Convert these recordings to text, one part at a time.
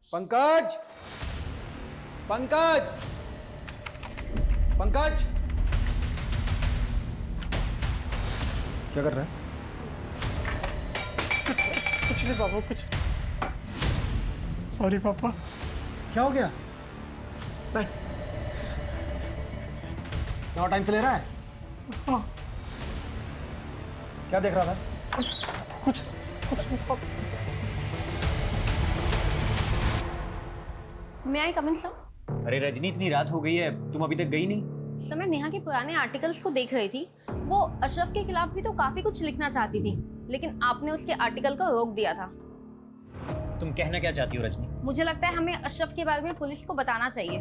पंकज, पंकज, पंकज, क्या कर रहा है? कुछ नहीं पापा, कुछ। सॉरी पापा। क्या हो गया? बैठ। क्या टाइम से ले रहा है? हाँ। क्या देख रहा था? कुछ नहीं पापा। मैं आई कमिंग सर? अरे रजनी, इतनी रात हो गई है, तुम अभी तक गई नहीं? सर मैं नेहा के पुराने आर्टिकल्स को देख रही थी। वो अशरफ के खिलाफ भी तो काफी कुछ लिखना चाहती थी, लेकिन आपने उसके आर्टिकल को रोक दिया था। तुम कहना क्या चाहती हो रजनी? मुझे लगता है हमें अशरफ के बारे में पुलिस को बताना चाहिए।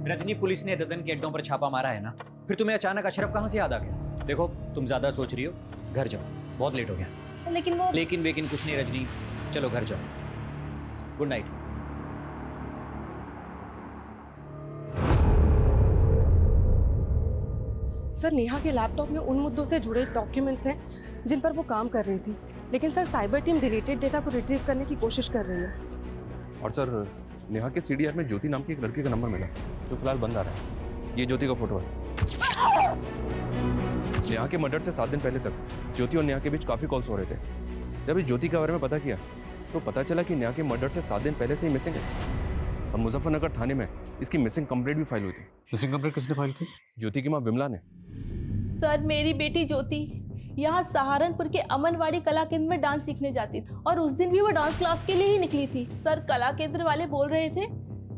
रजनी, पुलिस ने ददन के अड्डों पर छापा मारा है ना, फिर तुम्हें अचानक अशरफ कहाँ से याद आ गया? देखो, तुम ज्यादा सोच रही हो, घर जाओ, बहुत लेट हो गया। सर लेकिन वो लेकिन कुछ नहीं रजनी, चलो घर जाओ। Good night. सर, नेहा के लैपटॉप में उन मुद्दों से जुड़े डॉक्यूमेंट्स हैं जिन पर वो काम कर रही थी, लेकिन sir cyber team deleted data को रिट्रीव करने की कोशिश कर रही है। और सर, नेहा के सीडीआर में ज्योति नाम की एक लड़की का नंबर मिला जो फिलहाल बंद आ रहा है। ये ज्योति का फोटो है। नेहा के मर्डर से 7 दिन पहले तक ज्योति और नेहा के बीच काफी कॉल्स हो रहे थे। जब इस ज्योति के बारे में पता किया तो पता चला कि नेहा के मर्डर से 7 दिन पहले से ही मिसिंग है। और मुजफ्फरनगर थाने में इसकी मिसिंग कंप्लेंट भी फाइल हुई थी। मिसिंग कंप्लेंट किसने फाइल की? ज्योति की माँ विमला ने। सर, मेरी बेटी ज्योति यहाँ सहारनपुर के अमनवाड़ी कला केंद्र में डांस सीखने जाती थी और उस दिन भी वो डांस क्लास के लिए ही निकली थी। सर, कला केंद्र वाले बोल रहे थे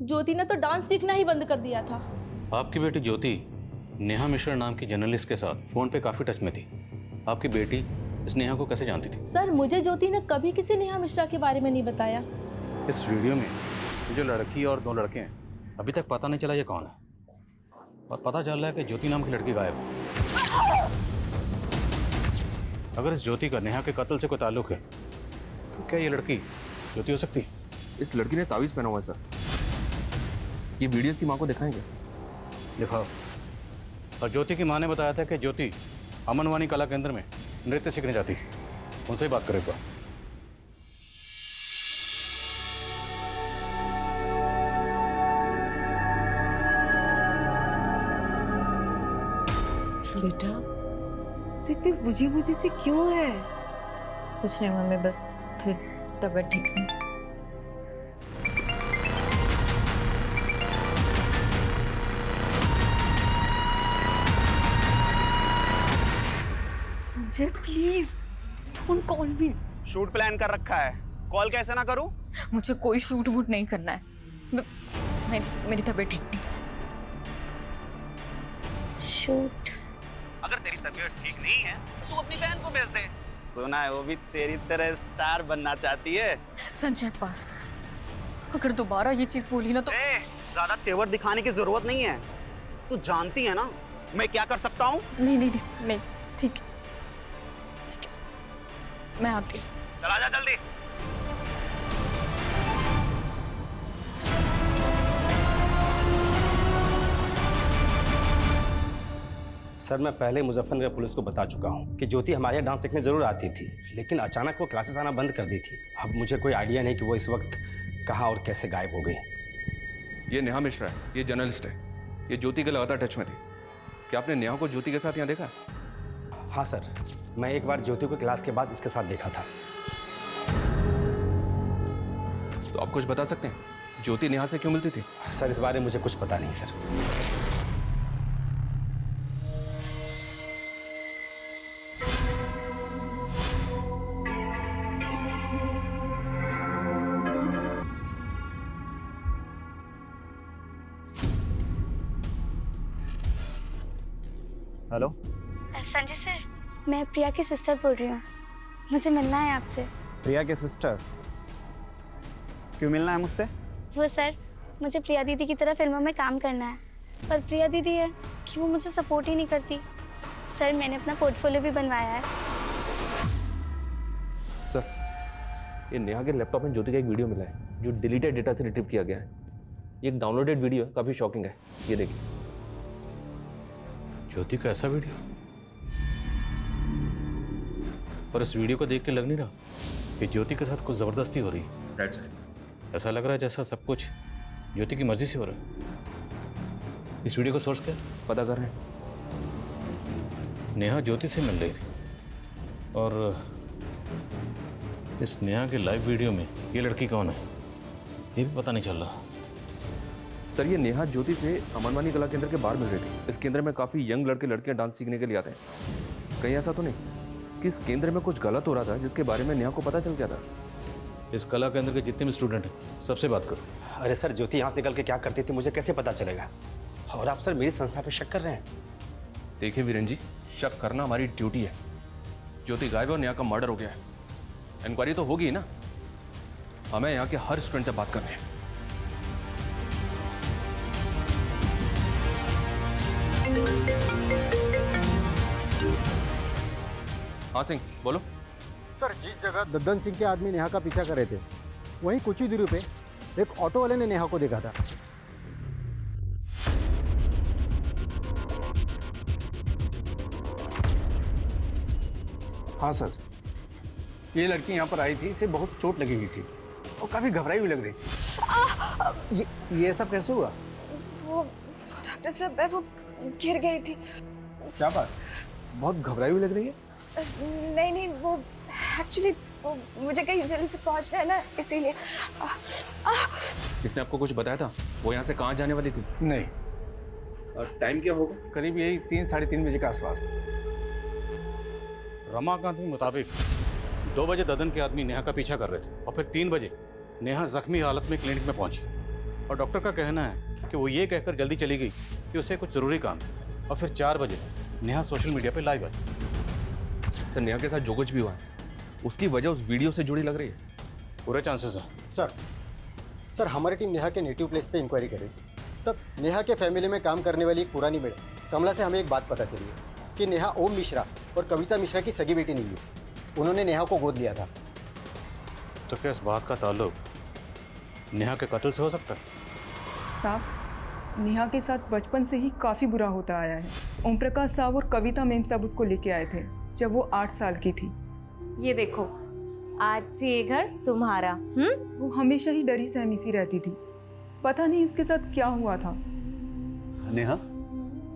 ज्योति ने तो डांस सीखना ही बंद कर दिया था। आपकी बेटी ज्योति नेहा मिश्रा नाम की जर्नलिस्ट के साथ फोन पे काफी टच में थी। आपकी बेटी इस नेहा को कैसे जानती थी? सर, मुझे ज्योति ने कभी किसी नेहा मिश्रा के बारे में नहीं बताया। इस वीडियो में जो लड़की और 2 लड़के हैं, अभी तक पता नहीं चला ये कौन है, और पता चल रहा है कि ज्योति नाम की लड़की गायब है। अगर इस ज्योति का नेहा के कत्ल से कोई ताल्लुक है तो क्या ये लड़की ज्योति हो सकती है? इस लड़की ने तावीज पहना हुआ है सर। ये वीडियो इसकी माँ को दिखाएंगे। दिखाओ। और ज्योति की माँ ने बताया था कि ज्योति अमनवाणी कला केंद्र में नृत्य सीखने जाती है। उनसे ही बात करेगा। बेटा, तो इतनी बुझी बुझी सी क्यों है? कुछ नहीं मम्मी, बस थोड़ी तबीयत ठीक नहीं। Sanjay please don't call me. Shoot plan कर रखा है, कॉल कैसे ना करूं? मुझे कोई शूट वूट नहीं करना है। मेरी तबीयत ठीक नहीं। शूट? अगर तेरी तबीयत ठीक नहीं है तो तू अपनी बहन को भेज दे। सुना है वो भी तेरी तरह स्टार बनना चाहती है। संजय बस, अगर दोबारा ये चीज बोली ना तो ज्यादा तेवर दिखाने की जरूरत नहीं है। तू जानती है ना मैं क्या कर सकता हूँ। नहीं, ठीक है, मैं आती हूँ। चला जा जल्दी। सर, मैं पहले मुजफ्फरनगर पुलिस को बता चुका हूँ कि ज्योति हमारे यहाँ डांस सीखने जरूर आती थी, लेकिन अचानक वो क्लासेस आना बंद कर दी थी। अब मुझे कोई आइडिया नहीं कि वो इस वक्त कहाँ और कैसे गायब हो गई। ये नेहा मिश्रा है, ये जर्नलिस्ट है। ये ज्योति के लगातार टच में थी। क्या आपने नेहा को ज्योति के साथ यहाँ देखा? हाँ सर, मैं एक बार ज्योति को क्लास के बाद इसके साथ देखा था। तो आप कुछ बता सकते हैं, ज्योति नेहा से क्यों मिलती थी? सर, इस बारे में मुझे कुछ पता नहीं सर। हेलो संजय सर, मैं प्रिया की सिस्टर बोल रही हूँ। मुझे मिलना है आपसे। प्रिया के सिस्टर? क्यों मिलना है मुझसे? वो सर, मुझे प्रिया दीदी की तरह फिल्मों में काम करना है, पर प्रिया दीदी है कि वो मुझे सपोर्ट ही नहीं करती। सर, मैंने अपना पोर्टफोलियो भी बनवाया है। सर, ये नेहा के लैपटॉप में ज्योति का एक वीडियो मिला है जो डिलीटेड डेटा से रिट्रीव किया गया है। ये एक डाउनलोडेड वीडियो है, काफी शॉकिंग है। ये देखिए। ज्योति का ऐसा वीडियो? पर इस वीडियो को देख के लग नहीं रहा कि ज्योति के साथ कुछ जबरदस्ती हो रही है। राइट सर, ऐसा लग रहा है जैसा सब कुछ ज्योति की मर्जी से हो रहा है। इस वीडियो का सोर्स क्या है? पता कर रहे हैं। नेहा ज्योति से मिल रही थी और इस नेहा के लाइव वीडियो में ये लड़की कौन है ये भी पता नहीं चल रहा। सर ये नेहा ज्योति से अमनवानी कला केंद्र के बाहर मिल रही थी। इस केंद्र में काफ़ी यंग लड़के लड़कियां डांस सीखने के लिए आते हैं। कहीं ऐसा तो नहीं कि इस केंद्र में कुछ गलत हो रहा था जिसके बारे में नेहा को पता चल गया था? इस कला केंद्र के जितने भी स्टूडेंट हैं सबसे बात करो। अरे सर, ज्योति यहाँ से निकल के क्या करती थी मुझे कैसे पता चलेगा? और आप सर मेरी संस्था पे शक कर रहे हैं? देखिए वीरेन जी, शक करना हमारी ड्यूटी है। ज्योति गायब और नेहा का मर्डर हो गया है, इंक्वायरी तो होगी ना। हमें यहाँ के हर स्टूडेंट से बात करनी है। हाँ सिंह बोलो। सर, जिस जगह दद्दन सिंह के आदमी नेहा का पीछा कर रहे थे, वहीं कुछ ही दूरी पे एक ऑटो वाले ने नेहा को देखा था। हाँ सर, ये लड़की यहाँ पर आई थी, इसे बहुत चोट लगी हुई थी और काफ़ी घबराई हुई लग रही थी। ये सब कैसे हुआ? वो डॉक्टर साहब, वो गिर गई थी। क्या बात, बहुत घबराई हुई लग रही है? नहीं नहीं, वो एक्चुअली मुझे कहीं जल्दी से पहुंचना है ना, इसीलिए। इसने आपको कुछ बताया था वो यहाँ से कहाँ जाने वाली थी? नहीं। और टाइम क्या होगा? करीब यही 3-3:30 बजे के आसपास। रमाकांत के मुताबिक 2 बजे ददन के आदमी नेहा का पीछा कर रहे थे और फिर 3 बजे नेहा जख्मी हालत में क्लिनिक में पहुंची और डॉक्टर का कहना है कि वो ये कहकर जल्दी चली गई कि उसे कुछ ज़रूरी काम है। और फिर 4 बजे नेहा सोशल मीडिया पे लाइव आई। सर नेहा के साथ जो कुछ भी हुआ है उसकी वजह उस वीडियो से जुड़ी लग रही है। पूरे चांसेस हैं। सर हमारी टीम नेहा के नेटिव प्लेस पे इंक्वायरी कर रही थी। तब नेहा के फैमिली में काम करने वाली एक पुरानी मैडम कमला से हमें एक बात पता चली है कि नेहा ओम मिश्रा और कविता मिश्रा की सगी बेटी नहीं है। उन्होंने नेहा को गोद लिया था। तो क्या इस बात का ताल्लुक नेहा के कत्ल से हो सकता है? साहब, नेहा के साथ बचपन से ही काफ़ी बुरा होता आया है। ओम प्रकाश साहब और कविता मैम साहब उसको लेके आए थे जब वो 8 साल की थी। ये देखो, आज से ये घर तुम्हारा। वो हमेशा ही डरी सहमी सी रहती थी। पता नहीं उसके साथ क्या हुआ था। नेहा,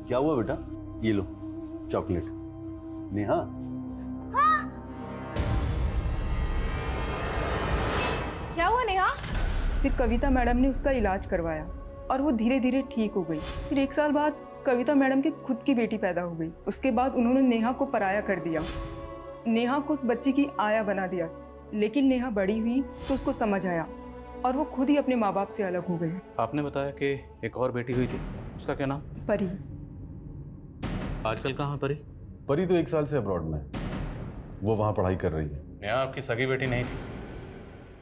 क्या हुआ बेटा? ये लो चॉकलेट। नेहा, क्या हुआ नेहा? फिर कविता मैडम ने उसका इलाज करवाया और वो धीरे धीरे ठीक हो गई। फिर 1 साल बाद कविता मैडम की खुद की बेटी पैदा हो गई। उसके बाद उन्होंने नेहा को पराया कर दिया। नेहा को उस बच्ची की आया बना दिया। लेकिन नेहा बड़ी हुई तो उसको समझ आया और वो खुद ही अपने माँ बाप से अलग हो गई। आपने बताया कि एक और बेटी हुई थी, उसका क्या नाम? परी। आजकल कहाँ परी? परी तो 1 साल से अब्रॉड में, वो वहाँ पढ़ाई कर रही है। नेहा आपकी सगी बेटी नहीं थी,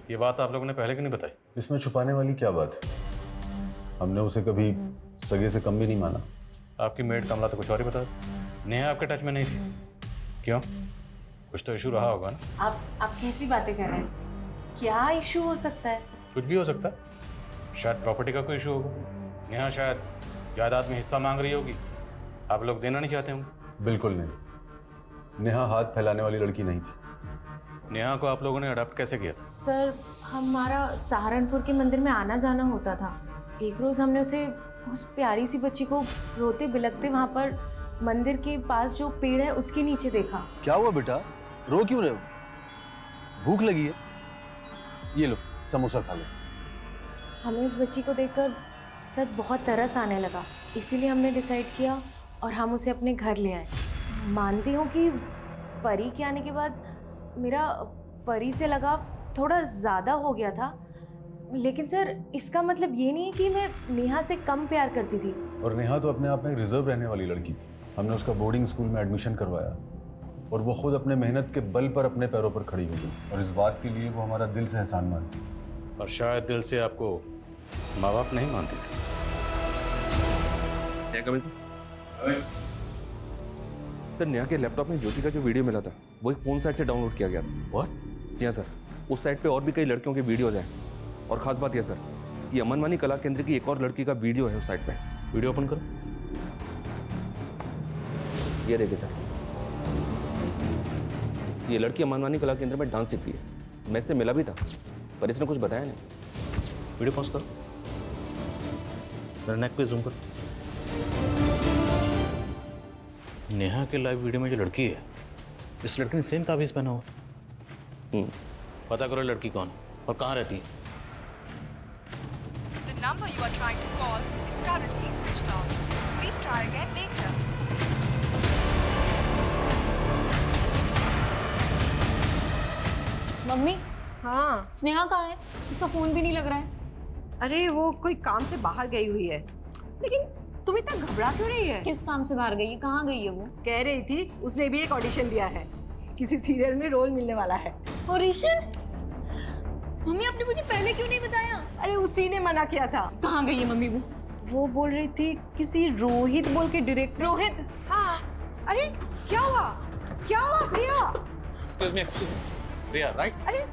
ये बात आप लोगों ने पहले क्यों नहीं बताई? इसमें छुपाने वाली क्या बात है? हमने उसे कभी सगे से कम भी नहीं माना। आपकी मेड कमला तो कुछ और ही बता। नेहा आपके टच में नहीं थी, क्यों? कुछ तो इशू रहा होगा ना? आप कैसी बातें कर रहे हैं? क्या इशू हो सकता है? कुछ भी हो सकता है। शायद प्रॉपर्टी का कोई इशू होगा। नेहा शायद जायदाद में हिस्सा मांग रही होगी, आप लोग देना नहीं चाहते होंगे। बिल्कुल नहीं, नेहा हाथ फैलाने वाली लड़की नहीं थी। नेहा को आप लोगों ने अडॉप्ट कैसे किया था? सर, हमारा सहारनपुर के मंदिर में आना जाना होता था। एक रोज़ हमने उसे, उस प्यारी सी बच्ची को रोते बिलखते वहाँ पर मंदिर के पास जो पेड़ है उसके नीचे देखा। क्या हुआ बेटा, रो क्यों रहे हो? भूख लगी है? ये लो समोसा खा लो। हमें उस बच्ची को देखकर सच बहुत तरस आने लगा, इसीलिए हमने डिसाइड किया और हम उसे अपने घर ले आए। मानती हूँ कि परी के आने के बाद मेरा परी से लगाव थोड़ा ज़्यादा हो गया था, लेकिन सर इसका मतलब ये नहीं है कि मैं नेहा से कम प्यार करती थी। और नेहा तो अपने आप में रिजर्व रहने वाली लड़की थी। हमने उसका बोर्डिंग स्कूल में एडमिशन करवाया और वो खुद अपने मेहनत के बल पर अपने पैरों पर खड़ी हो गई, और इस बात के लिए वो हमारा दिल से एहसान मानती। और शायद दिल से आपको माँ बाप नहीं मानती थी। सर नेहा के लैपटॉप में ज्योति का जो वीडियो मिला था वो एक फोन साइट से डाउनलोड किया गया था। व्हाट? जी हाँ सर, उस साइट पे और भी कई लड़कियों के वीडियोज हैं। और ख़ास बात यह सर, ये अमनवानी कला केंद्र की एक और लड़की का वीडियो है उस साइट पे। वीडियो ओपन करो। ये देखिए सर, ये लड़की अमनवानी कला केंद्र में डांस सीखती है। मैं इससे मिला भी था पर इसने कुछ बताया नहीं। वीडियो पॉज करो, मेरे नेक पे जूम कर। नेहा के लाइव वीडियो में जो लड़की है, इस लड़की ने सेम ताबीज पहना हुआ। पता करो लड़की कौन है और कहाँ रहती है। The number you are trying to call is currently switched off. Please try again later. Mummy, हाँ, स्नेहा कहाँ है? उसका फोन भी नहीं लग रहा है। अरे वो कोई काम से बाहर गई हुई है। लेकिन तुम इतना घबरा क्यों रही है? किस काम से बाहर गई है? कहाँ गई है वो? कह रही थी उसने भी एक ऑडिशन दिया है, किसी सीरियल में रोल मिलने वाला है। ऑडिशन? मम्मी आपने मुझे पहले क्यों नहीं बताया? अरे उसी ने मना किया था। कहाँ गई है मम्मी वो? वो बोल रही थी किसी रोहित बोल के डायरेक्टर। रोहित? हाँ। अरे क्या हुआ? क्या हुआ प्रिया? एक्सक्यूज मी, प्रिया, राइट? अरे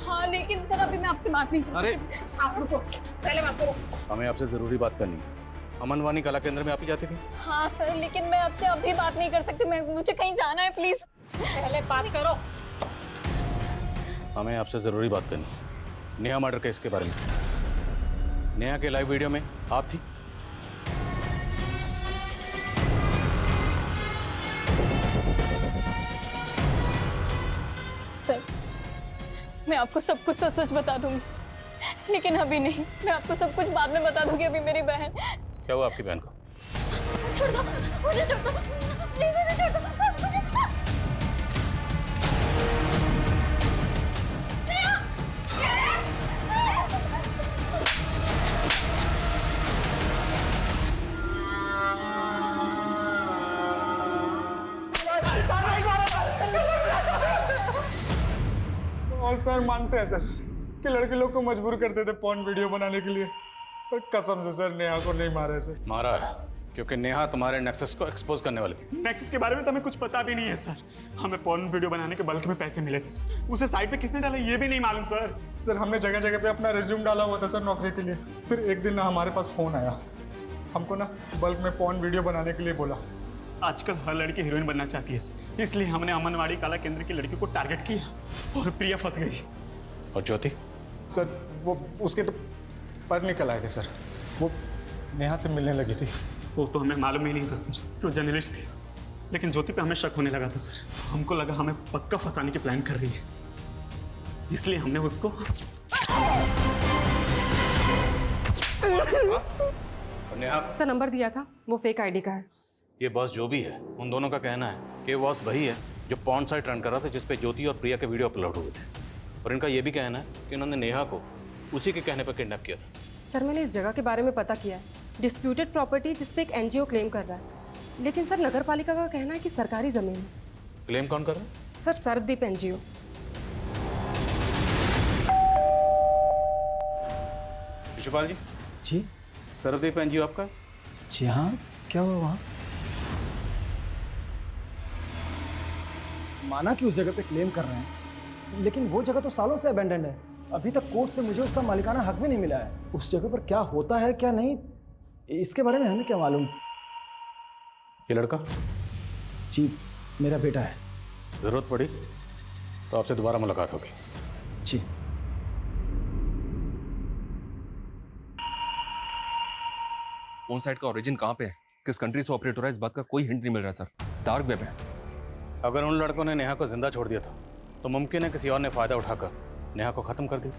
हाँ, लेकिन सर अभी मैं आपसे बात नहीं कर अरे आप रुको, पहले बात करो। हमें आपसे जरूरी बात करनी है। अमन वानी कला केंद्र में आप ही जाती थी? हाँ सर, लेकिन मैं आपसे अभी बात नहीं कर सकती। मुझे कहीं जाना है, प्लीज। पहले बात करो। हमें आपसे जरूरी बात करनी है, नेहा मर्डर केस के बारे में। नेहा के लाइव वीडियो में आप थी? सर, मैं आपको सब कुछ सच सच बता दूंगी, लेकिन अभी नहीं। मैं आपको सब कुछ बाद में बता दूंगी। अभी मेरी बहन। क्या हुआ आपकी बहन को? छोड़ दो मुझे, छोड़ दो प्लीज, मुझे छोड़ दो। और सर मानते हैं सर कि लड़के लोग को मजबूर करते थे पॉर्न वीडियो बनाने के लिए, पर कसम से सर नेहा को नहीं मारा सर। मारा है क्योंकि नेहा तुम्हारे नेक्सस को एक्सपोज करने वाली थी। नेक्सस के बारे में तो हमें कुछ पता भी नहीं है सर। हमें पॉर्न वीडियो बनाने के बल्क में पैसे मिले थे सर। उसे साइट पे किसने डाला ये भी नहीं मालूम सर। सर हमने जगह जगह पे अपना रिज्यूम डाला हुआ था सर नौकरी के लिए। फिर एक दिन ना हमारे पास फोन आया, हमको ना बल्क में पॉर्न वीडियो बनाने के लिए बोला। आजकल हर लड़की हीरोइन बनना चाहती है सर, इसलिए हमने अमनवाड़ी कला केंद्र की लड़की को टारगेट किया और प्रिया फंस गई। और ज्योति? सर वो उसके तो पर निकल आए थे सर, वो नेहा से मिलने लगी थी। वो तो हमें मालूम ही नहीं था सर कि वो जर्नलिस्ट थी, लेकिन ज्योति पे हमें शक होने लगा था सर। हमको लगा हमें पक्का फंसाने की प्लान कर रही है, इसलिए हमने उसको नेहा का नंबर दिया था, वो फेक आईडी का है। ये बॉस जो भी है, उन दोनों का कहना है कि बॉस वही है जो पॉर्न साइट रन कर रहा था जिसपे ज्योति और प्रिया के वीडियो अपलोड हुए थे। और इनका ये भी कहना है कि उन्होंने नेहा को उसी के कहने पर किडनैप किया था। सर मैंने इस जगह के बारे में पता किया है, डिस्प्यूटेड प्रॉपर्टी जिस पे एक एनजीओ क्लेम कर रहा है। लेकिन सर नगर पालिका का कहना है कि सरकारी जमीन है। क्लेम कौन कर रहा है? Sir Sardeep NGO. शिशुपाल जी? जी सरदीप एनजीओ आपका? जी हाँ, क्या हुआ वहाँ? माना कि उस जगह पे क्लेम कर रहे हैं, लेकिन वो जगह तो सालों से अबेंडेंड है। अभी तक कोर्ट से मुझे उसका मालिकाना हक भी नहीं मिला है। उस जगह पर क्या होता है क्या नहीं, इसके बारे में हमें क्या मालूम। ये लड़का? जी मेरा बेटा है। जरूरत पड़ी तो आपसे दोबारा मुलाकात होगी। जी। फोन साइट का ओरिजिन कहाँ पे है, किस कंट्री से ऑपरेट हो रहा है, इस बात का कोई हिंट नहीं मिल रहा सर। डार्क वेब है। अगर उन लड़कों ने नेहा को जिंदा छोड़ दिया था तो मुमकिन है किसी और ने फायदा उठाकर नेहा को खत्म कर दिया।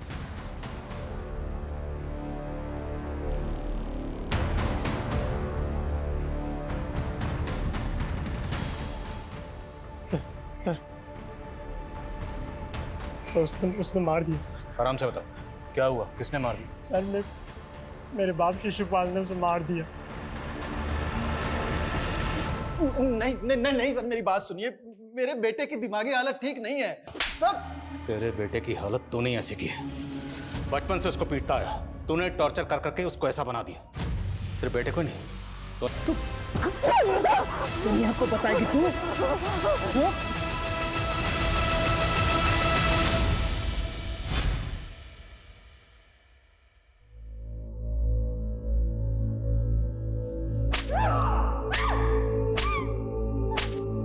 सर उसने मार दिया। आराम से बताओ क्या हुआ, किसने मार दिया? सर मेरे बाप शिशुपाल ने उसे मार दिया। नहीं नहीं नहीं नहीं सर, मेरी बात सुनिए, मेरे बेटे की दिमागी हालत ठीक नहीं है सर। तेरे बेटे की हालत तूने ऐसी की है, बचपन से उसको पीटता है, तूने टॉर्चर कर करके उसको ऐसा बना दिया। सिर्फ बेटे को नहीं तो तू दुनिया को बताएगी तू?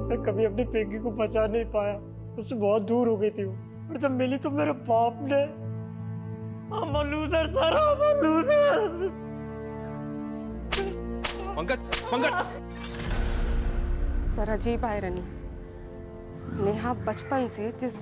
मैं कभी अपनी पिंकी को बचा नहीं पाया, उससे बहुत दूर हो गई थी वो। और जब मिली तो मेरे बाप ने I'm a loser, sir. I'm a loser. Pankaj sir अजीब आयरनी, नेहा बचपन से जिस